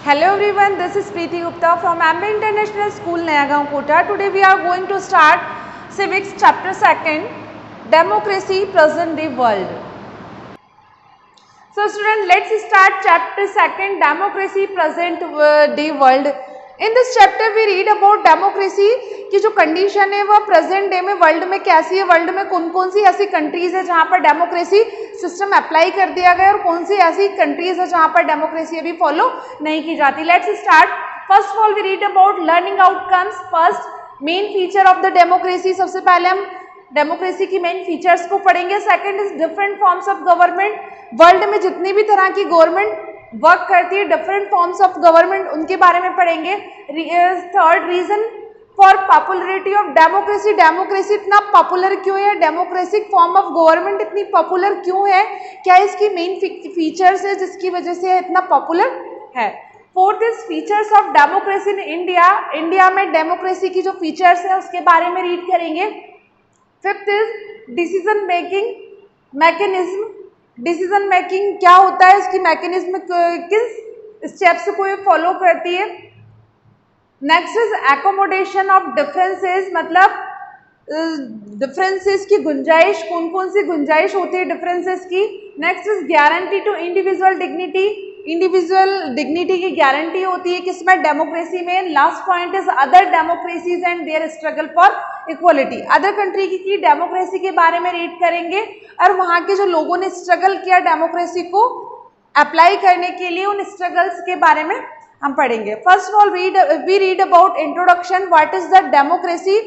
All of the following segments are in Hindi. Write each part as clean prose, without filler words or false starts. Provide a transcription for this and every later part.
Hello everyone, this is Preeti Gupta from Amber International School, Nayagaon, Kota. Today we are going to start Civics Chapter 2, Democracy, Present Day World. So students, let's start Chapter 2, Democracy, Present Day World. In this chapter we read about democracy की जो कंडीशन है वो प्रेजेंट डे में वर्ल्ड में कैसी है, वर्ल्ड में कौन कौन सी ऐसी कंट्रीज है जहाँ पर डेमोक्रेसी सिस्टम अप्लाई कर दिया गया और कौन सी ऐसी कंट्रीज है जहाँ पर डेमोक्रेसी अभी फॉलो नहीं की जाती. Let's start. First of all we read about learning outcomes. First main feature of the democracy. सबसे पहले हम डेमोक्रेसी की मेन फीचर्स को पढ़ेंगे. Second is different forms of government. World में जितनी भी तरह की गवर्नमेंट वर्क करती है, डिफरेंट फॉर्म्स ऑफ गवर्नमेंट, उनके बारे में पढ़ेंगे. Third reason for popularity of democracy. Democracy इतना पॉपुलर क्यों है, डेमोक्रेटिक फॉर्म ऑफ गवर्नमेंट इतनी पॉपुलर क्यों है, क्या इसकी मेन फीचर्स है जिसकी वजह से इतना पॉपुलर है. Fourth is features of democracy in India. India में डेमोक्रेसी की जो फीचर्स है उसके बारे में रीड करेंगे. Fifth is decision making mechanism. Decision making क्या होता है, इसकी मैकेनिज्म किस स्टेप्स को ये फॉलो करती है. Next is accommodation of differences, मतलब डिफरेंसेस की गुंजाइश, कौन कौन सी गुंजाइश होती है डिफरेंसेस की. Next is guarantee to individual dignity. Individual dignity की गारंटी होती है किसमें, डेमोक्रेसी में. Last point is other democracies and their struggle for equality. Other country की डेमोक्रेसी के बारे में रीड करेंगे और वहाँ के जो लोगों ने स्ट्रगल किया डेमोक्रेसी को अप्लाई करने के लिए, उन स्ट्रगल्स के बारे में हम पढ़ेंगे. First of all we read about introduction. What is the democracy.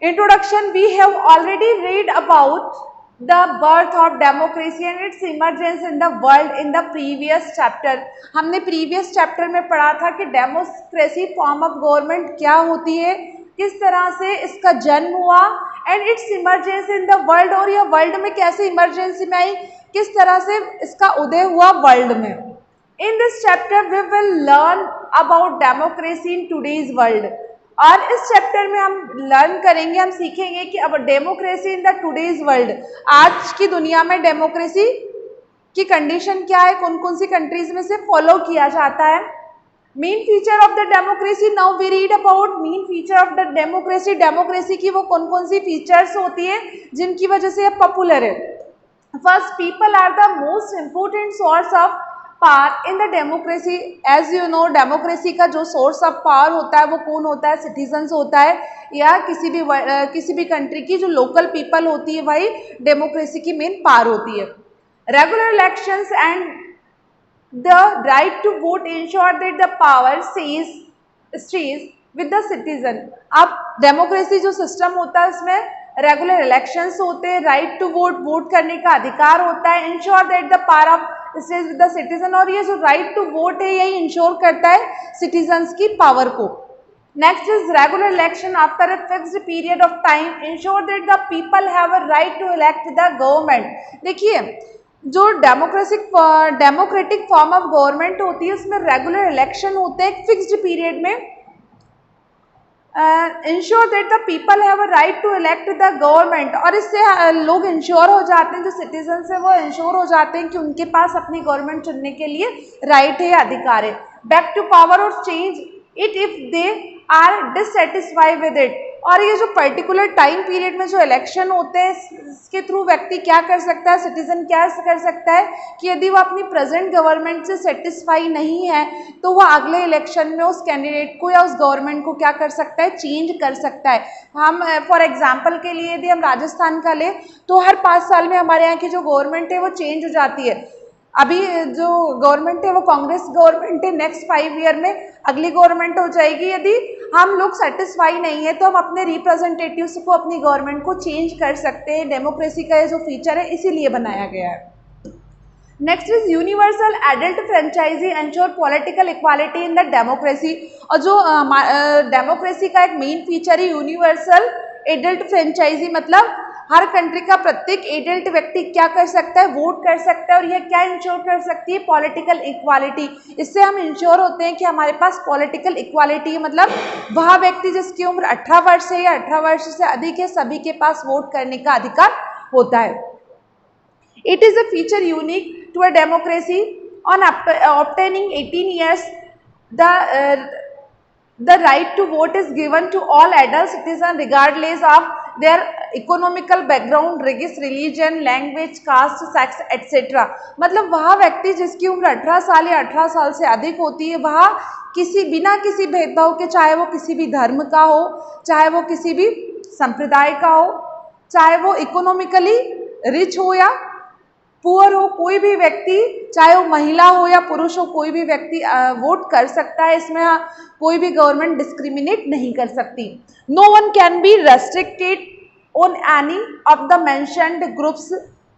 Introduction. We have already read about the birth of democracy and its emergence in the world in the previous chapter. हमने previous chapter में पढ़ा था कि डेमोक्रेसी फॉर्म ऑफ गवर्नमेंट क्या होती है, किस तरह से इसका जन्म हुआ, and it's emergence in the world, और यह वर्ल्ड में कैसे इमरजेंसी में आई, किस तरह से इसका उदय हुआ वर्ल्ड में. In this chapter we will learn about democracy in today's world. और इस चैप्टर में हम लर्न करेंगे, हम सीखेंगे कि अब democracy in the today's world, आज की दुनिया में डेमोक्रेसी की कंडीशन क्या है, कौन कौन सी कंट्रीज में से फॉलो किया जाता है. Main feature of the democracy. Now we read about main feature of the democracy. Democracy की वो कौन कौन सी फीचर्स होती है जिनकी वजह से ये पॉपुलर है. First, people are the most important source of power in the democracy. As you know, democracy का जो सोर्स ऑफ पावर होता है वो कौन होता है, सिटीजन्स होता है, या किसी भी कंट्री की जो लोकल पीपल होती है वही डेमोक्रेसी की मेन पावर होती है. Regular elections and the right to vote ensure that the power stays with the citizen. अब डेमोक्रेसी जो सिस्टम होता है उसमें रेगुलर इलेक्शंस होते हैं, राइट टू वोट करने का अधिकार होता है, ensure that the power of stage with the citizen, और ये जो राइट टू वोट है यही इंश्योर करता है सिटीजन्स की पावर को. Next is regular election after a fixed period of time ensure that the people have a right to elect the government. देखिए, जो डेमोक्रेटिक फॉर्म ऑफ गवर्नमेंट होती है उसमें रेगुलर इलेक्शन होते हैं एक फिक्स्ड पीरियड में. Ensure that the people have a right to elect the government, और इससे लोग इंश्योर हो जाते हैं, जो सिटीजन्स है वो इंश्योर हो जाते हैं कि उनके पास अपनी गवर्नमेंट चुनने के लिए राइट है, अधिकार है. बैक टू पावर और change it if they are dissatisfied with it. और ये जो पर्टिकुलर टाइम पीरियड में जो इलेक्शन होते हैं इसके थ्रू व्यक्ति क्या कर सकता है, सिटीजन क्या कर सकता है कि यदि वो अपनी प्रेजेंट गवर्नमेंट से सेटिस्फाई नहीं है तो वो अगले इलेक्शन में उस कैंडिडेट को या उस गवर्नमेंट को क्या कर सकता है, चेंज कर सकता है. हम फॉर एग्जाम्पल के लिए यदि हम राजस्थान का ले तो हर 5 साल में हमारे यहाँ की जो गवर्नमेंट है वो चेंज हो जाती है. अभी जो गवर्नमेंट है वो कांग्रेस गवर्नमेंट है, नेक्स्ट 5 ईयर में अगली गवर्नमेंट हो जाएगी. यदि हम लोग सेटिस्फाई नहीं है तो हम अपने रिप्रेजेंटेटिव्स को, अपनी गवर्नमेंट को चेंज कर सकते हैं. डेमोक्रेसी का ये जो फीचर है इसीलिए बनाया गया है. Next is universal adult franchise ensure political equality in the democracy. और जो डेमोक्रेसी का एक मेन फीचर है यूनिवर्सल एडल्ट फ्रेंचाइजी, मतलब हर कंट्री का प्रत्येक एडल्ट व्यक्ति क्या कर सकता है, वोट कर सकता है, और यह क्या इंश्योर कर सकती है, पॉलिटिकल इक्वालिटी. इससे हम इंश्योर होते हैं कि हमारे पास पॉलिटिकल इक्वालिटी है, मतलब वह व्यक्ति जिसकी उम्र 18 वर्ष है या 18 वर्ष से अधिक है सभी के पास वोट करने का अधिकार होता है. It is a feature unique to a democracy. On obtaining 18 years The right to vote is given to all adult citizens regardless of their economical background, race, religion, language, caste, sex, etc. मतलब वह व्यक्ति जिसकी उम्र 18 साल या 18 साल से अधिक होती है, वह बिना किसी भेदभाव के, चाहे वो किसी भी धर्म का हो, चाहे वो किसी भी संप्रदाय का हो, चाहे वो इकोनॉमिकली रिच हो या पुअर हो, कोई भी व्यक्ति, चाहे वो महिला हो या पुरुष हो, कोई भी व्यक्ति वोट कर सकता है। इसमें कोई भी गवर्नमेंट डिस्क्रिमिनेट नहीं कर सकती। No one can be restricted on any of the mentioned groups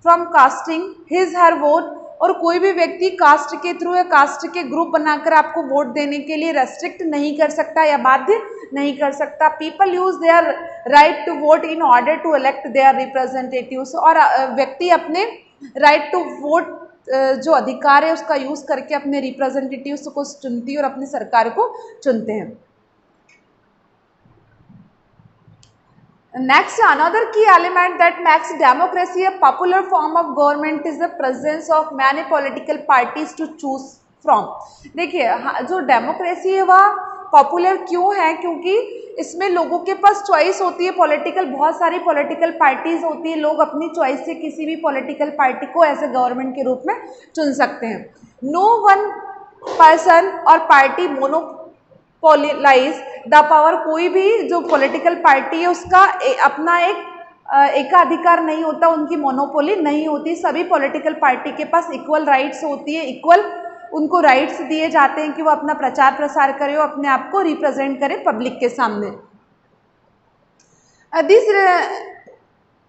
from casting his her vote, और कोई भी व्यक्ति कास्ट के थ्रू या कास्ट के ग्रुप बनाकर आपको वोट देने के लिए रेस्ट्रिक्ट नहीं कर सकता या बाध्य नहीं कर सकता। People use their right to vote in order to elect their representatives, और व्यक्ति अपने राइट टू वोट जो अधिकार है उसका यूज करके अपने रिप्रेजेंटेटिव्स को चुनती है और अपनी सरकार को चुनते हैं। Next, another key element that makes democracy a popular form of government is the presence of many political parties to choose from। देखिए, जो डेमोक्रेसी है वह पॉपुलर क्यों है? क्योंकि इसमें लोगों के पास चॉइस होती है पॉलिटिकल, बहुत सारी पॉलिटिकल पार्टीज होती है, लोग अपनी चॉइस से किसी भी पॉलिटिकल पार्टी को ऐसे गवर्नमेंट के रूप में चुन सकते हैं। नो वन पर्सन और पार्टी मोनोपोलाइज द पावर, कोई भी जो पॉलिटिकल पार्टी है उसका अपना एकाधिकार नहीं होता, उनकी मोनोपोली नहीं होती। सभी पॉलिटिकल पार्टी के पास इक्वल राइट्स होती है, इक्वल उनको राइट्स दिए जाते हैं कि वो अपना प्रचार प्रसार करे और अपने आप को रिप्रेजेंट करे पब्लिक के सामने। This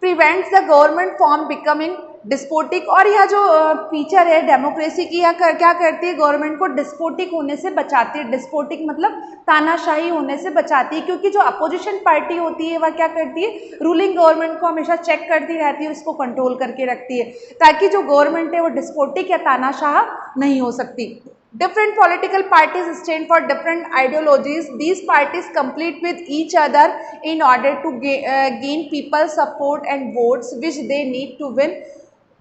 prevents the government from becoming despotic, और यह जो फीचर है डेमोक्रेसी की, यह क्या करती है? गवर्नमेंट को डिस्पोटिक होने से बचाती है। डिस्पोटिक मतलब तानाशाही होने से बचाती है, क्योंकि जो अपोजिशन पार्टी होती है वह क्या करती है? रूलिंग गवर्नमेंट को हमेशा चेक करती रहती है, उसको कंट्रोल करके रखती है, ताकि जो गवर्नमेंट है वो डिस्पोटिक या तानाशाह नहीं हो सकती। Different political parties stand for different ideologies. These parties compete with each other in order to gain people's support and votes which they need to win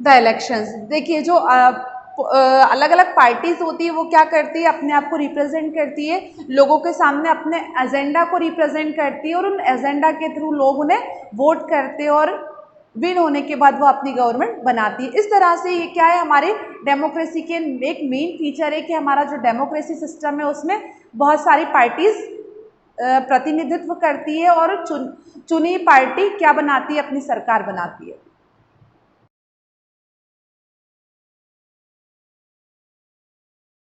the elections। देखिए, जो अलग अलग पार्टीज होती है वो क्या करती है? अपने आप को रिप्रेजेंट करती है, लोगों के सामने अपने एजेंडा को रिप्रेजेंट करती है, और उन एजेंडा के थ्रू लोग उन्हें वोट करते हैं और विन होने के बाद वो अपनी गवर्नमेंट बनाती है। इस तरह से ये क्या है? हमारे डेमोक्रेसी के एक मेन फीचर है कि हमारा जो डेमोक्रेसी सिस्टम है उसमें बहुत सारी पार्टीज प्रतिनिधित्व करती है, और चुनी पार्टी क्या बनाती है? अपनी सरकार बनाती है।